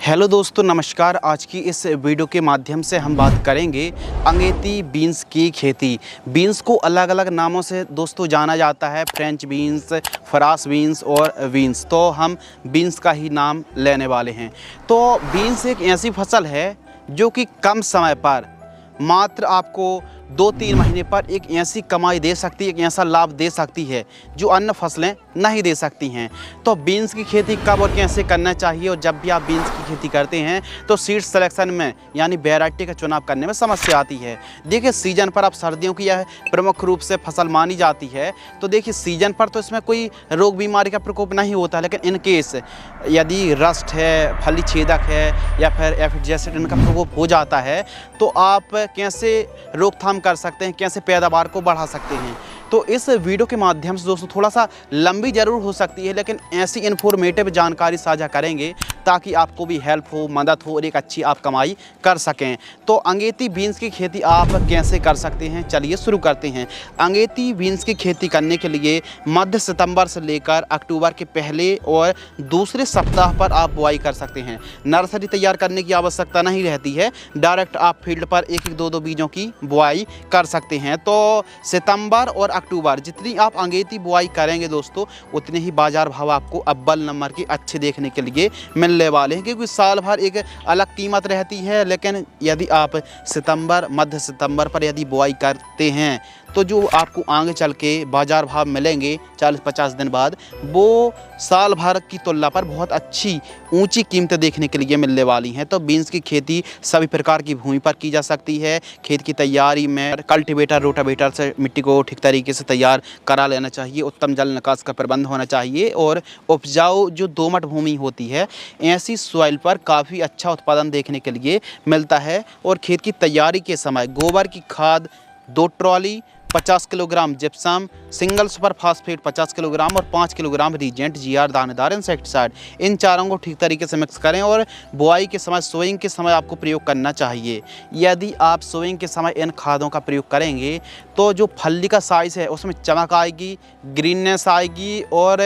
Hello दोस्तों, नमस्कार। आज की इस वीडियो के माध्यम से हम बात करेंगे अंगेती बीन्स की खेती। बीन्स को अलग अलग नामों से दोस्तों जाना जाता है, फ्रेंच बीन्स, फ्रांस बीन्स और बीन्स। तो हम बीन्स का ही नाम लेने वाले हैं। तो बीन्स एक ऐसी फसल है जो कि कम समय पर मात्र आपको 2-3 महीने पर एक ऐसी कमाई दे सकती है, एक ऐसा लाभ दे सकती है जो अन्य फसलें नहीं दे सकती हैं। तो बीन्स की खेती कब और कैसे करना चाहिए, और जब भी आप बीन्स की खेती करते हैं तो सीड सिलेक्शन में यानी वैरायटी का चुनाव करने में समस्या आती है। देखिए, सीजन पर अब सर्दियों की यह प्रमुख रूप से फसल मानी जाती है। तो देखिए, सीजन पर तो इसमें कोई रोग बीमारी का प्रकोप नहीं होता, लेकिन इन केस यदि रस्ट है, फली छेदक है या फिर एफिड जैसे इनका प्रकोप हो जाता है तो आप कैसे रोकथाम कर सकते हैं, कैसे पैदावार को बढ़ा सकते हैं। तो इस वीडियो के माध्यम से दोस्तों थोड़ा सा लंबी ज़रूर हो सकती है, लेकिन ऐसी इन्फॉर्मेटिव जानकारी साझा करेंगे ताकि आपको भी हेल्प हो, मदद हो और एक अच्छी आप कमाई कर सकें। तो अंगेती बीन्स की खेती आप कैसे कर सकते हैं, चलिए शुरू करते हैं। अंगेती बीन्स की खेती करने के लिए मध्य सितंबर से लेकर अक्टूबर के पहले और दूसरे सप्ताह पर आप बुआई कर सकते हैं। नर्सरी तैयार करने की आवश्यकता नहीं रहती है, डायरेक्ट आप फील्ड पर एक एक दो बीजों की बुआई कर सकते हैं। तो सितंबर और अक्टूबर जितनी आप अंगेती बुआई करेंगे दोस्तों, उतने ही बाजार भाव आपको अव्वल नंबर के अच्छे देखने के लिए मिलने वाले हैं, क्योंकि साल भर एक अलग कीमत रहती है। लेकिन यदि आप मध्य सितंबर पर यदि बुआई करते हैं तो जो आपको आगे चल के बाजार भाव मिलेंगे 40-50 दिन बाद, वो साल भर की तुलना पर बहुत अच्छी ऊंची कीमतें देखने के लिए मिलने वाली हैं। तो बीन्स की खेती सभी प्रकार की भूमि पर की जा सकती है। खेत की तैयारी में कल्टीवेटर, रोटावेटर से मिट्टी को ठीक तरीके से तैयार करा लेना चाहिए। उत्तम जल निकास का प्रबंध होना चाहिए और उपजाऊ जो दोमट भूमि होती है, ऐसी सॉइल पर काफ़ी अच्छा उत्पादन देखने के लिए मिलता है। और खेत की तैयारी के समय गोबर की खाद 2 trolley, 50 kilogram gypsum, single super phosphate 50 kilogram और 5 किलोग्राम रीजेंट जीआर दानेदार इंसेक्टिसाइड, इन चारों को ठीक तरीके से मिक्स करें और बुआई के समय, सोइंग के समय आपको प्रयोग करना चाहिए। यदि आप सोइंग के समय इन खादों का प्रयोग करेंगे तो जो फली का साइज़ है उसमें चमक आएगी, ग्रीननेस आएगी और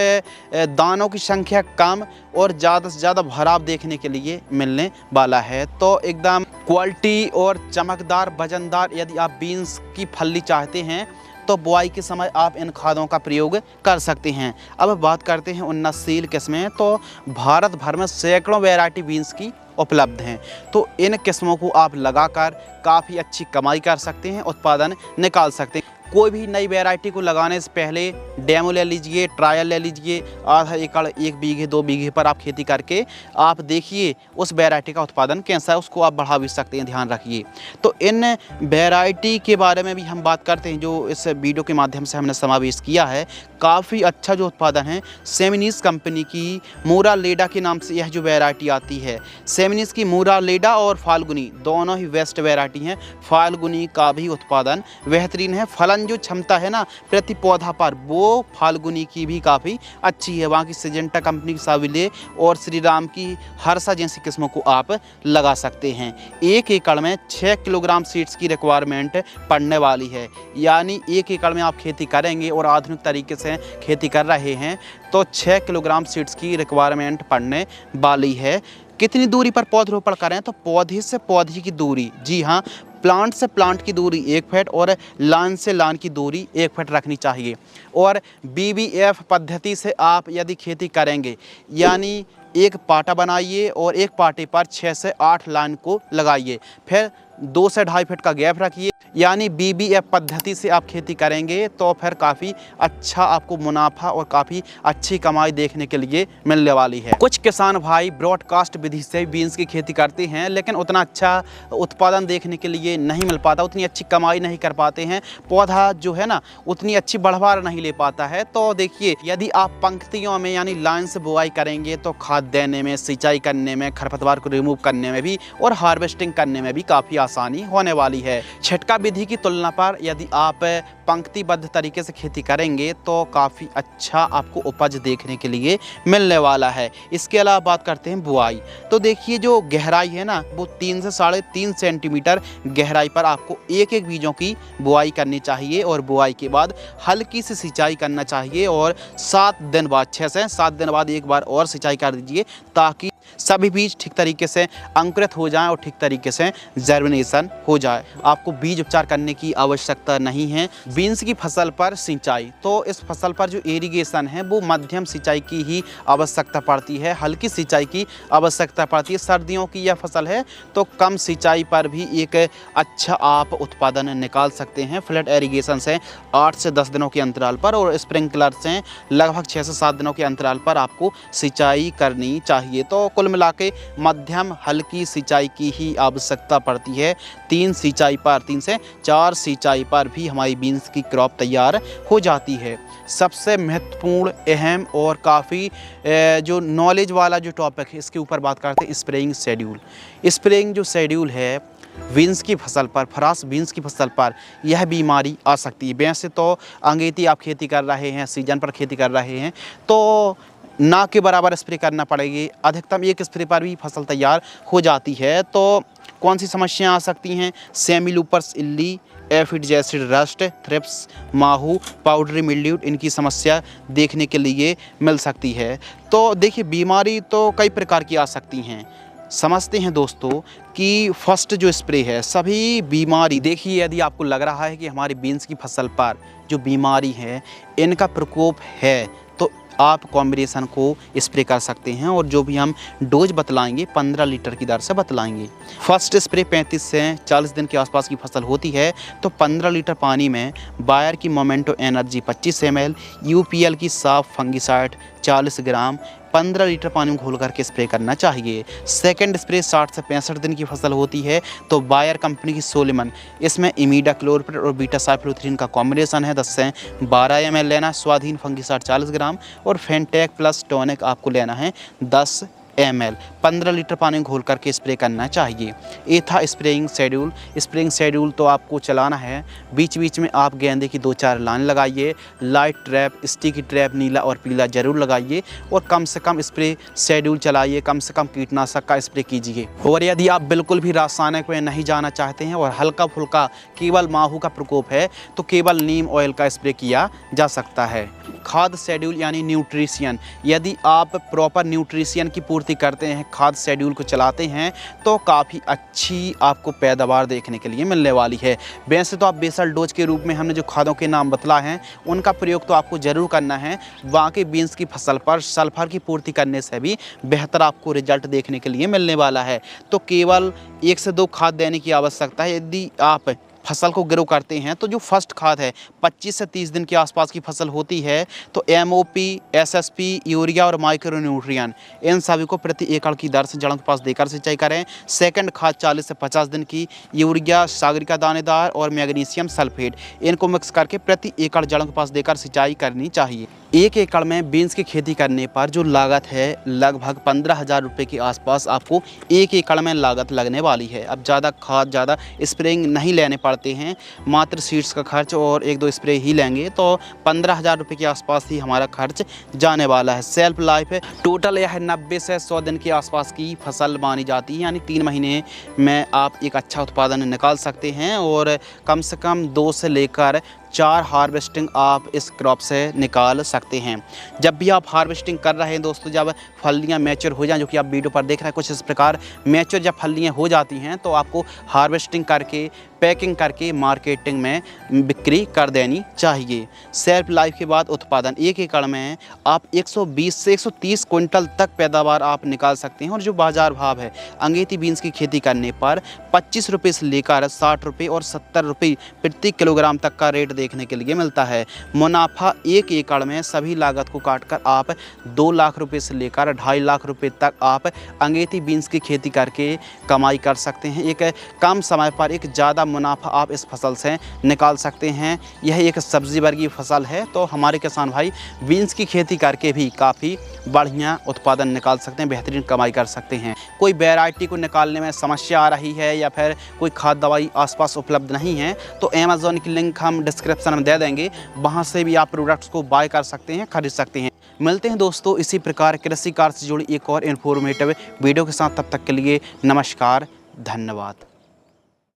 दानों की संख्या कम और ज़्यादा से ज़्यादा भराव देखने के लिए मिलने वाला है। तो एकदम क्वालिटी और चमकदार, वजनदार यदि आप बीन्स की फली चाहते हैं तो बुआई के समय आप इन खादों का प्रयोग कर सकते हैं। अब बात करते हैं उन्नतशील किस्में। तो भारत भर में सैकड़ों वैरायटी बीन्स की उपलब्ध हैं। तो इन किस्मों को आप लगाकर काफ़ी अच्छी कमाई कर सकते हैं, उत्पादन निकाल सकते हैं। कोई भी नई वैरायटी को लगाने से पहले डेमो ले लीजिए, ट्रायल ले लीजिए। आधा एकड़, 1 बीघे, 2 बीघे पर आप खेती करके आप देखिए उस वैरायटी का उत्पादन कैसा है, उसको आप बढ़ा भी सकते हैं, ध्यान रखिए। तो इन वैरायटी के बारे में भी हम बात करते हैं जो इस वीडियो के माध्यम से हमने समावेश किया है। काफ़ी अच्छा जो उत्पादन है, सेमिनिस कंपनी की मूरा लेडा के नाम से यह जो वैरायटी आती है, सेमिनिस की मूरा लेडा और फाल्गुनी दोनों ही बेस्ट वैरायटी हैं। फाल्गुनी का भी उत्पादन बेहतरीन है। फलन जो क्षमता है ना प्रति पौधा पर, वो फाल्गुनी की भी काफ़ी अच्छी है। वहाँ की सिजेंटा कंपनी की साविले और श्री राम की हर्षा जैसी किस्मों को आप लगा सकते हैं। 1 एकड़ में 6 किलोग्राम सीड्स की रिक्वायरमेंट पड़ने वाली है। यानी 1 एकड़ में आप खेती करेंगे और आधुनिक तरीके से खेती कर रहे हैं तो 6 किलोग्राम सीड्स की रिक्वायरमेंट पड़ने वाली है। कितनी दूरी पर पौधरोपण करें, तो पौधे से पौधे की दूरी, जी हाँ, प्लांट से प्लांट की दूरी 1 फीट और लान से लान की दूरी 1 फीट रखनी चाहिए। और BBF पद्धति से आप यदि खेती करेंगे, यानी एक पाटा बनाइए और एक पाटे पर 6 से 8 लाइन को लगाइए, फिर 2 से 2.5 फीट का गैप रखिए। यानी BBF पद्धति से आप खेती करेंगे तो फिर काफ़ी अच्छा आपको मुनाफा और काफ़ी अच्छी कमाई देखने के लिए मिलने वाली है। कुछ किसान भाई ब्रॉडकास्ट विधि से बीन्स की खेती करते हैं, लेकिन उतना अच्छा उत्पादन देखने के लिए नहीं मिल पाता, उतनी अच्छी कमाई नहीं कर पाते हैं। पौधा जो है ना उतनी अच्छी बढ़वार नहीं ले पाता है। तो देखिए, यदि आप पंक्तियों में यानी लाइन से बुआई करेंगे तो खाद देने में, सिंचाई करने में, खरपतवार को रिमूव करने में भी और हार्वेस्टिंग करने में भी काफ़ी आसानी होने वाली है। छिटका विधि की तुलना पर यदि आप पंक्तिबद्ध तरीके से खेती करेंगे तो काफ़ी अच्छा आपको उपज देखने के लिए मिलने वाला है। इसके अलावा बात करते हैं बुआई। तो देखिए, जो गहराई है ना वो 3 से 3.5 सेंटीमीटर गहराई पर आपको एक एक बीजों की बुआई करनी चाहिए और बुआई के बाद हल्की सी सिंचाई करना चाहिए और 7 दिन बाद, 6 से 7 दिन बाद एक बार और सिंचाई कर दीजिए ताकि सभी बीज ठीक तरीके से अंकुरित हो जाएं और ठीक तरीके से जर्मिनेशन हो जाए। आपको बीज उपचार करने की आवश्यकता नहीं है। बीन्स की फसल पर सिंचाई, तो इस फसल पर जो इरिगेशन है वो मध्यम सिंचाई की ही आवश्यकता पड़ती है, हल्की सिंचाई की आवश्यकता पड़ती है। सर्दियों की यह फसल है तो कम सिंचाई पर भी एक अच्छा आप उत्पादन निकाल सकते हैं। फ्लड इरिगेशन से 8 से 10 दिनों के अंतराल पर और स्प्रिंकलर से लगभग 6 से 7 दिनों के अंतराल पर आपको सिंचाई करनी चाहिए। तो कुल मिला के मध्यम हल्की सिंचाई की ही आवश्यकता पड़ती है। 3 से 4 सिंचाई पर भी हमारी बीन्स की क्रॉप तैयार हो जाती है। सबसे महत्वपूर्ण, अहम और काफ़ी जो नॉलेज वाला जो टॉपिक है इसके ऊपर बात करते हैं, स्प्रेइंग शेड्यूल। स्प्रेइंग जो शेड्यूल है बीन्स की फसल पर, फरास बीन्स की फसल पर यह बीमारी आ सकती है। वैसे तो अंगेती आप खेती कर रहे हैं, सीजन पर खेती कर रहे हैं तो ना के बराबर स्प्रे करना पड़ेगी। अधिकतम एक स्प्रे पर भी फसल तैयार हो जाती है। तो कौन सी समस्याएं आ सकती हैं? सेमीलूपर्स इल्ली, एफिड एसिड रस्ट, थ्रिप्स, माहू, पाउडरी मिल्ड्यू, इनकी समस्या देखने के लिए मिल सकती है। तो देखिए बीमारी तो कई प्रकार की आ सकती हैं। समझते हैं दोस्तों कि फर्स्ट जो स्प्रे है सभी बीमारी, देखिए यदि आपको लग रहा है कि हमारी बीन्स की फसल पर जो बीमारी है इनका प्रकोप है तो आप कॉम्बिनेशन को स्प्रे कर सकते हैं और जो भी हम डोज बतलाएंगे 15 लीटर की दर से बतलाएंगे। फर्स्ट स्प्रे 35 से 40 दिन के आसपास की फसल होती है तो 15 लीटर पानी में बायर की मोमेंटो एनर्जी 25 ml, यूपीएल की साफ फंगिसाइड 40 ग्राम 15 लीटर पानी में घोल करके स्प्रे करना चाहिए। सेकंड स्प्रे 60 से 65 दिन की फसल होती है तो बायर कंपनी की सोलेमन, इसमें इमीडाक्लोप्रिड और बीटा साइक्लोथ्रीन का कॉम्बिनेशन है 10 से 12 ml लेना, स्वाधीन फंगिसाइड 40 ग्राम और फेंटेक प्लस टॉनिक आपको लेना है 10 ml। 15 लीटर पानी में घोल करके स्प्रे करना चाहिए। ये था स्प्रेइंग शेड्यूल। स्प्रेइंग शेड्यूल तो आपको चलाना है, बीच बीच में आप गेंदे की 2-4 लाइन लगाइए, लाइट ट्रैप, स्टिकी ट्रैप नीला और पीला जरूर लगाइए और कम से कम स्प्रे शेड्यूल चलाइए, कम से कम कीटनाशक का स्प्रे कीजिए। और यदि आप बिल्कुल भी रासायनिक में नहीं जाना चाहते हैं और हल्का फुल्का केवल माहू का प्रकोप है तो केवल नीम ऑयल का स्प्रे किया जा सकता है। खाद शेड्यूल यानी न्यूट्रिशियन, यदि आप प्रॉपर न्यूट्रिशियन की पूर्ति करते हैं, खाद शेड्यूल को चलाते हैं तो काफ़ी अच्छी आपको पैदावार देखने के लिए मिलने वाली है। वैसे तो आप बेसल डोज के रूप में हमने जो खादों के नाम बतला हैं उनका प्रयोग तो आपको ज़रूर करना है। बाकी बीन्स की फसल पर सल्फर की पूर्ति करने से भी बेहतर आपको रिजल्ट देखने के लिए मिलने वाला है। तो केवल 1 से 2 खाद देने की आवश्यकता है। यदि आप फसल को ग्रो करते हैं तो जो फर्स्ट खाद है 25 से 30 दिन के आसपास की फसल होती है तो एमओपी, एसएसपी, यूरिया और माइक्रोन्यूट्रिएंट इन सभी को प्रति एकड़ की दर से जड़ों के पास देकर सिंचाई करें। सेकंड खाद 40 से 50 दिन की यूरिया, सागरिका दानेदार और मैग्नीशियम सल्फेट, इनको मिक्स करके प्रति एकड़ जड़ों के पास देकर सिंचाई करनी चाहिए। 1 एकड़ में बीन्स की खेती करने पर जो लागत है लगभग 15,000 रुपये के आसपास आपको 1 एकड़ में लागत लगने वाली है। अब ज़्यादा खाद, ज़्यादा स्प्रेइंग नहीं लेने पड़ते हैं, मात्र सीड्स का खर्च और 1-2 स्प्रे ही लेंगे तो 15,000 रुपये के आसपास ही हमारा खर्च जाने वाला है। सेल्फ लाइफ है टोटल यह 90 से 100 दिन के आसपास की फसल मानी जाती है, यानी 3 महीने में आप एक अच्छा उत्पादन निकाल सकते हैं और कम से कम 2 से लेकर 4 हार्वेस्टिंग आप इस क्रॉप से निकाल सकते हैं। जब भी आप हार्वेस्टिंग कर रहे हैं दोस्तों, जब फलियां मैच्योर हो जाएं, जो कि आप वीडियो पर देख रहे हैं कुछ इस प्रकार मैच्योर जब फलियां हो जाती हैं तो आपको हार्वेस्टिंग करके पैकिंग करके मार्केटिंग में बिक्री कर देनी चाहिए। सेल्फ लाइफ के बाद उत्पादन 1 एकड़ में आप 120 से 130 क्विंटल तक पैदावार आप निकाल सकते हैं। और जो बाज़ार भाव है अंगेती बीन्स की खेती करने पर 25 रुपये से लेकर 60 रुपये और 70 रुपये प्रति किलोग्राम तक का रेट देखने के लिए मिलता है। मुनाफा 1 एकड़ में सभी लागत को काटकर आप 2 लाख रुपये से लेकर 2.5 लाख रुपये तक आप अंगेती बीन्स की खेती करके कमाई कर सकते हैं। एक कम समय पर एक ज़्यादा मुनाफा आप इस फसल से निकाल सकते हैं। यह एक सब्जी वर्गीय फसल है तो हमारे किसान भाई बीन्स की खेती करके भी काफ़ी बढ़िया उत्पादन निकाल सकते हैं, बेहतरीन कमाई कर सकते हैं। कोई वैरायटी को निकालने में समस्या आ रही है या फिर कोई खाद दवाई आसपास उपलब्ध नहीं है तो अमेज़ॉन की लिंक हम डिस्क्रिप्शन में दे देंगे, वहाँ से भी आप प्रोडक्ट्स को बाय कर सकते हैं, खरीद सकते हैं। मिलते हैं दोस्तों इसी प्रकार कृषि कार्य से जुड़ी एक और इन्फॉर्मेटिव वीडियो के साथ। तब तक के लिए नमस्कार, धन्यवाद।